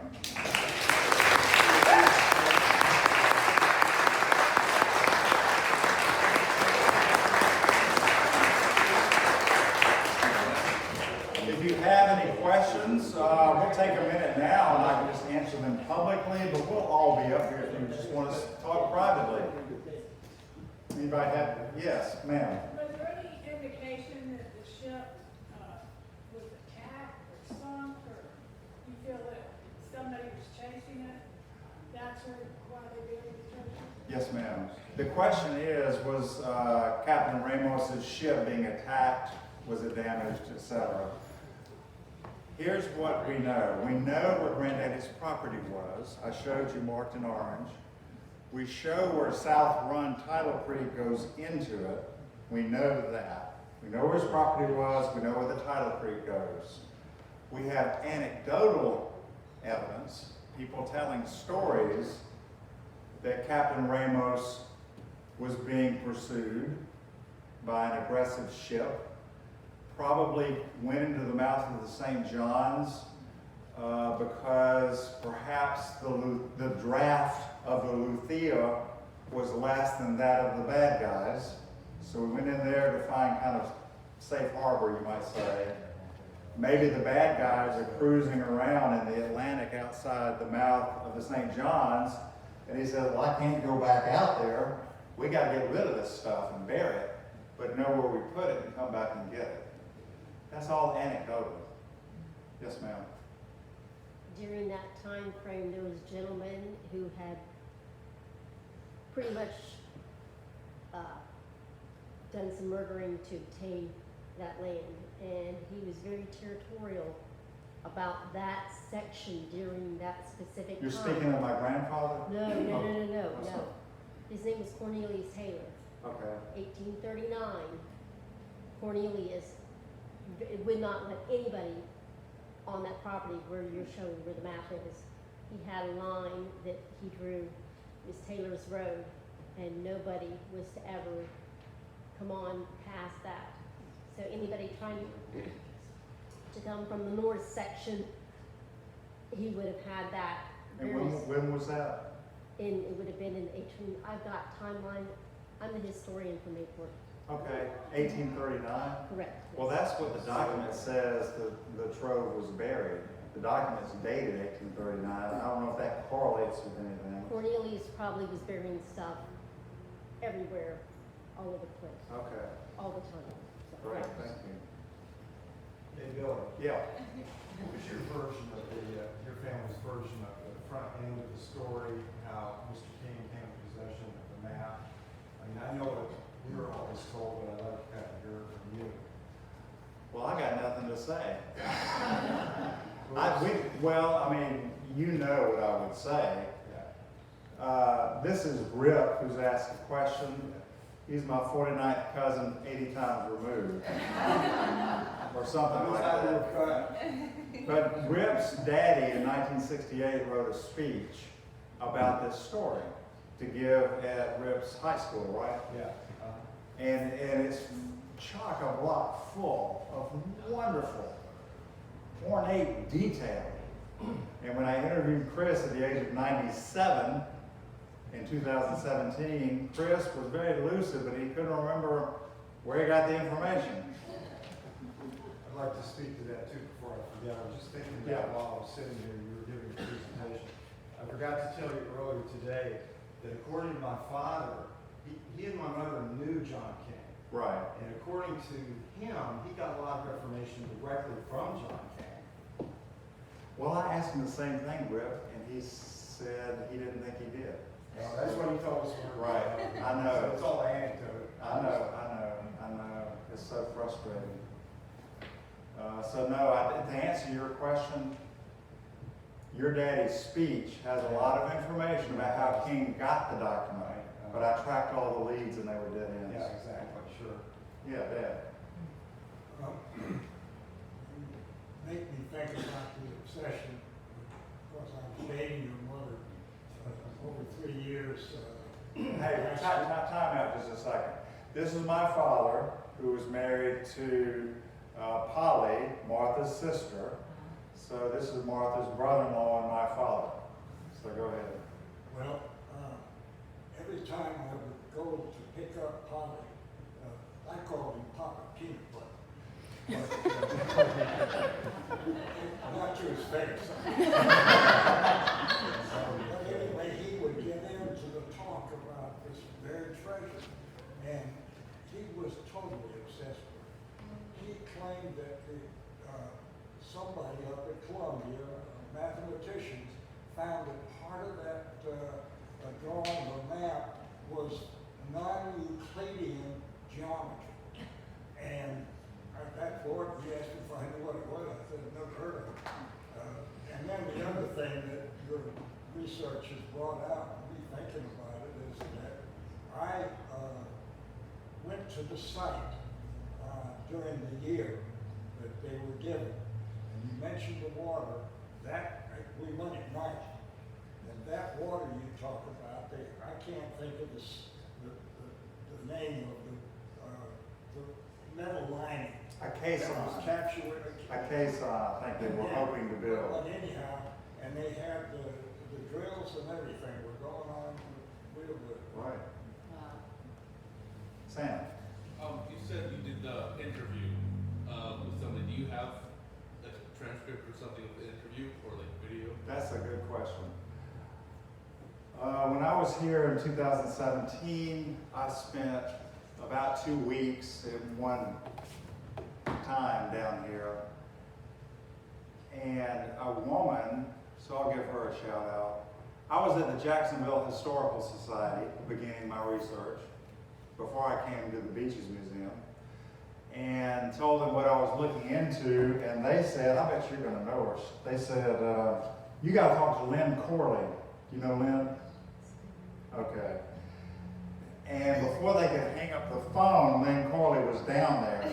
If you have any questions, we'll take a minute now and I can just answer them publicly, but we'll all be up here if you just want us to talk privately. Anybody have? Yes, ma'am. Was there any indication that the ship was attacked or sunk, or you feel that somebody was chasing it? That's why they did the treasure? Yes, ma'am. The question is, was Captain Ramos's ship being attacked? Was it damaged, etc.? Here's what we know. We know where Granddaddy's property was. I showed you marked in orange. We show where South Run Tidal Creek goes into it. We know that. We know where his property was. We know where the Tidal Creek goes. We have anecdotal evidence, people telling stories that Captain Ramos was being pursued by an aggressive ship. Probably went into the mouth of the St. John's because perhaps the draft of the Luthea was less than that of the bad guys. So we went in there to find kind of safe harbor, you might say. Maybe the bad guys are cruising around in the Atlantic outside the mouth of the St. John's, and he said, well, I can't go back out there. We got to get rid of this stuff and bury it, but know where we put it and come back and get it. That's all anecdotal. Yes, ma'am. During that time frame, there was a gentleman who had pretty much done some murdering to obtain that land, and he was very territorial about that section during that specific You're time. speaking of my grandfather? No. What's up? His name was Cornelius Taylor. Okay. 1839. Cornelius would not let anybody on that property where you're showing where the map is. He had a line that he drew, Miss Taylor's Road, and nobody was to ever come on past that. So anybody trying to come from the north section, he would have had that. And when was that? And it would have been in 18, I've got timeline, I'm the historian from Mayport. Okay, 1839? Correct. Well, that's what the document says, the trove was buried. The document's dated 1839. I don't know if that correlates with anything. Cornelius probably was burying stuff everywhere, all over the place, Okay, all the time. So, great, thank you. Hey, Bill, Yeah, what's your version of your family's version of the front end of the story, how Mr. King came in possession of the map? I mean, I know what we were always told, but I'd like to kind of hear it from you. well, I got nothing to say. I mean, you know what I would say. Yeah. This is Rip who's asked a question. He's my 49th cousin, 80 times removed. Or something like that. But Rip's daddy in 1968 wrote a speech about this story to give at Rip's high school, right? Yeah. And it's chock-a-block full of wonderful, ornate detail. And when I interviewed Chris at the age of 97, in 2017, Chris was very lucid, but he couldn't remember where he got the information. I'd like to speak to that too before I forget. I was just thinking Yeah. that while I was sitting here, you were giving a presentation. I forgot to tell you earlier today that according to my father, he and my mother knew John King. Right. And according to him, he got a lot of information directly from John King. Well, I asked him the same thing, Rip, and he said he didn't think he did. Well, that's what he told us. Right. I know. So it's all anecdote. I know. It's so frustrating. So no, to answer your question, your daddy's speech has a lot of information about how King got the document, but I tracked all the leads and they were dead ends. Yeah, exactly, sure. Yeah, Dad. Make me think about the obsession, because I was dating your mother over 3 years. Hey, time out just a second. This is my father, who was married to Polly, Martha's sister. So this is Martha's brother-in-law and my father. So go ahead. Well, every time I would go to pick up Polly, I called him Papa Peanut Butter. Not to his face. But anyway, he would get into the talk about this very treasure, and he was totally obsessed with it. He claimed that somebody up at Columbia, mathematicians, found that part of that drawing or map was non-Euclidean geometry. And at that point, he asked me if I knew what it was. I said, never heard of it. And then the other thing that your research has brought out, me thinking about it, is that I went to the site during the year that they were given. And you mentioned the water, that, we went at night. And that water you talk about, I can't think of the name of the metal lining. A caisson. That was captured with A caisson, I think they were hoping to build. But anyhow, and they had the drills and everything were going on real good. Right. Wow. Sam? You said you did the interview with somebody. Do you have a transcript or something of the interview or like video? That's a good question. When I was here in 2017, I spent about 2 weeks in one time down here. And a woman, so I'll give her a shout out. I was at the Jacksonville Historical Society beginning my research before I came to the Beaches Museum, and told them what I was looking into, and they said, I bet you're gonna know her. They said, you gotta talk to Lynn Corley. You know Lynn? Okay. And before they could hang up the phone, Lynn Corley was down there.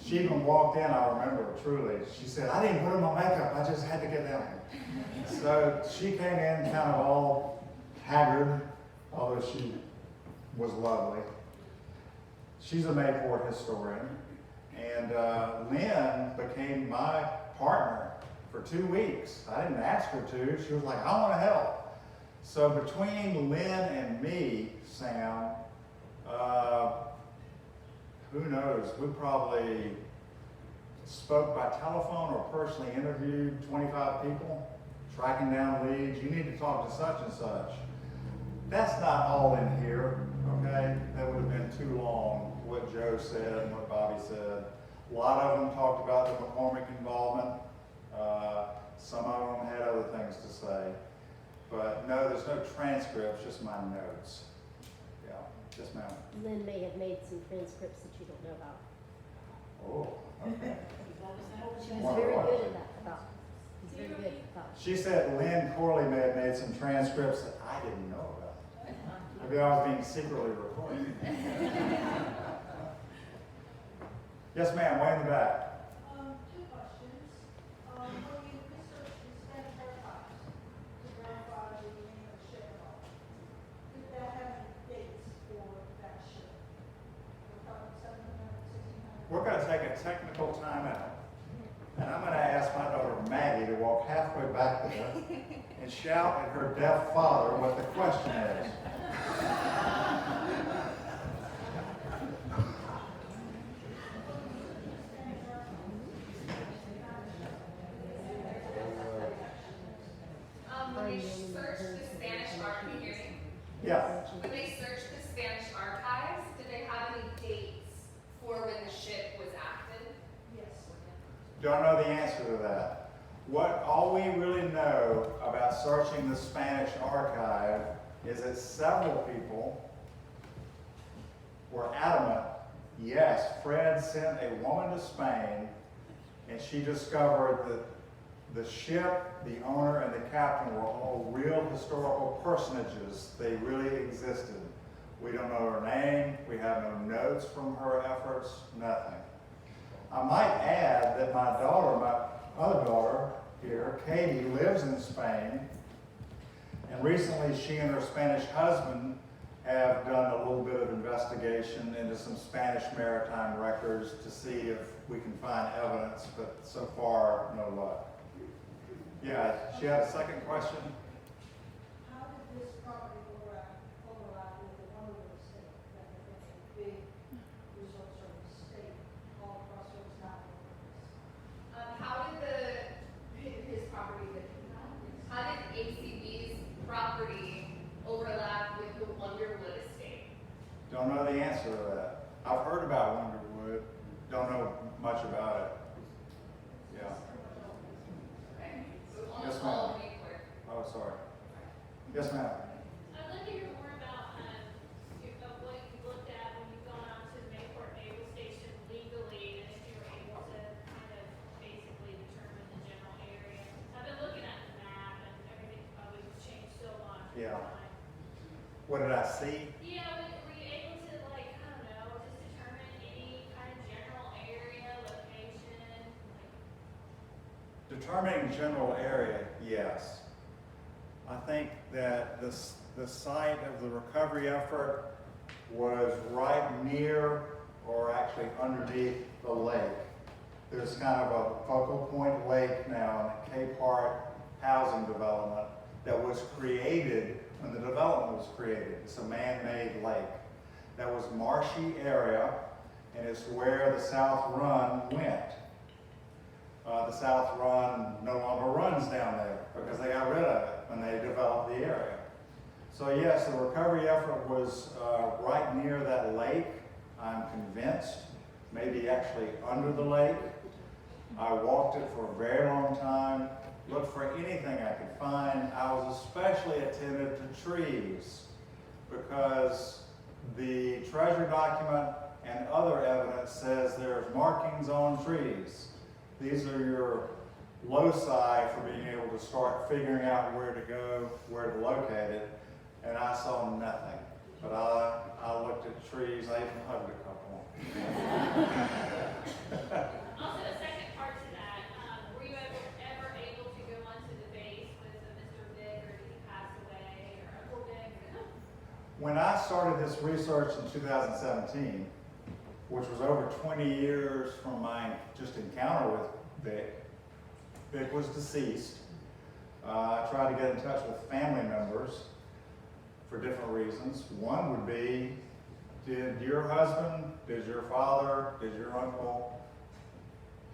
She even walked in, I remember truly. She said, I didn't put on my makeup, I just had to get down here. So she came in kind of all haggard, although she was lovely. She's a Mayport historian. And Lynn became my partner for 2 weeks. I didn't ask her to. She was like, I want to help. So between Lynn and me, Sam, who knows, we probably spoke by telephone or personally interviewed 25 people, tracking down leads. You need to talk to such and such. That's not all in here, okay? That would have been too long, what Joe said and what Bobby said. A lot of them talked about the McCormick involvement. Some of them had other things to say. But no, there's no transcripts, just my notes. Yeah, yes ma'am. Lynn may have made some transcripts that you don't know about. Oh, okay. She was very good at that stuff. She's very good at that. She said Lynn Corley may have made some transcripts that I didn't know about. Maybe I was being secretly recorded. Yes ma'am, way in the back. Two questions. When you researched the Spanish archives to verify the name of the ship at all, did that have any dates for that ship? We're talking 700, 1600? We're going to take a technical timeout. And I'm going to ask my daughter Maggie to walk halfway back back there and shout at her deaf father what the question is. When they searched the Spanish archives, can you hear me? Yeah. When they searched the Spanish archives, did they have any dates for when the ship was active? Yes. Don't know the answer to that. All we really know about searching the Spanish archive is that several people were adamant, yes, Fred sent a woman to Spain and she discovered that the ship, the owner, and the captain were all real historical personages. They really existed. We don't know her name. We have no notes from her efforts, nothing. I might add that my other daughter here, Katie, lives in Spain. And recently she and her Spanish husband have done a little bit of investigation into some Spanish maritime records to see if we can find evidence, but so far, no luck. Yeah, she had a second question. How did this property overlap with the Wonderwood estate that had been a big resort service estate all across those mountains? How did his property, how did ACB's property overlap with the Wonderwood estate? Don't know the answer to that. I've heard about Wonderwood, don't know much about it. Yeah. Okay. So Yes, almost ma'am. all of Mayport. Oh, sorry. Yes, ma'am. I'd like to hear more about what you looked at when you've gone out to the Mayport Naval Station legally, and if you were able to kind of basically determine the general area. I've been looking at the map, and everything's probably changed so much. over Yeah. time. What did I see? Yeah, were you able to, like, I don't know, just determine any kind of general area, location, like, Determining general area, yes. I think that the site of the recovery effort was right near or actually underneath the lake. There's kind of a focal point lake now in the Mayport housing development that was created when the development was created. It's a man-made lake. That was marshy area, and it's where the South Run went. The South Run no longer runs down there because they got rid of it when they developed the area. So yes, the recovery effort was right near that lake, I'm convinced, maybe actually under the lake. I walked it for a very long time, looked for anything I could find. I was especially attentive to trees because the treasure document and other evidence says there's markings on trees. These are your loci for being able to start figuring out where to go, where to locate it, and I saw nothing. But I looked at trees, I even hugged a couple. Also, the second part to that, were you ever able to go onto the base with Mr. Vick, or did he pass away, or Uncle Vick? When I started this research in 2017, which was over 20 years from my just encounter with Vic, Vic was deceased. I tried to get in touch with family members for different reasons. One would be, did your husband, did your father, did your uncle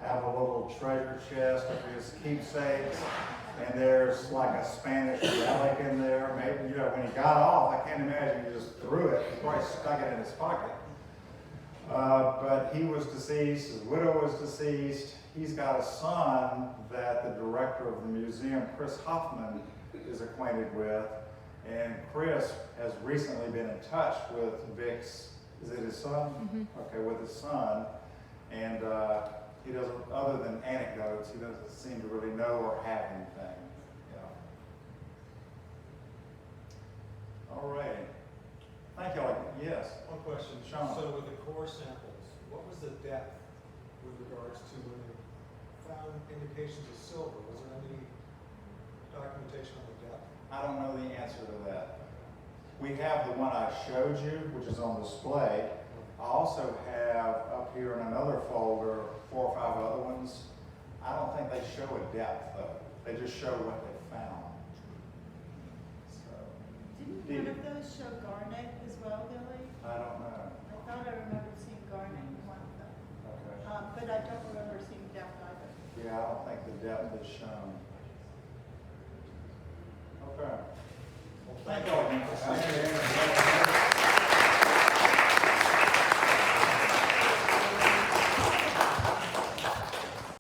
have a little treasure chest of his keepsakes? And there's like a Spanish relic in there. Maybe, you know, when he got off, I can't imagine he just threw it. He probably stuck it in his pocket. But he was deceased, his widow was deceased. He's got a son that the director of the museum, Chris Hoffman, is acquainted with. And Chris has recently been in touch with Vic's, is it his son? Mm-hmm. Okay, with his son. And he doesn't, other than anecdotes, he doesn't seem to really know or have anything. Yeah. All right. Thank y'all. Yes. One question, Sean. So with the core samples, what was the depth with regards to when they found indications of silver? Was there any documentation on the depth? I don't know the answer to that. We have the one I showed you, which is on display. I also have up here in another folder 4 or 5 other ones. I don't think they show a depth though. They just show what they found. So, Didn't one of those show garnet as well, Billy? I don't know. I thought I remembered seeing garnet in one of them. Okay. But I don't remember seeing depth either. Yeah, I don't think the depth is shown.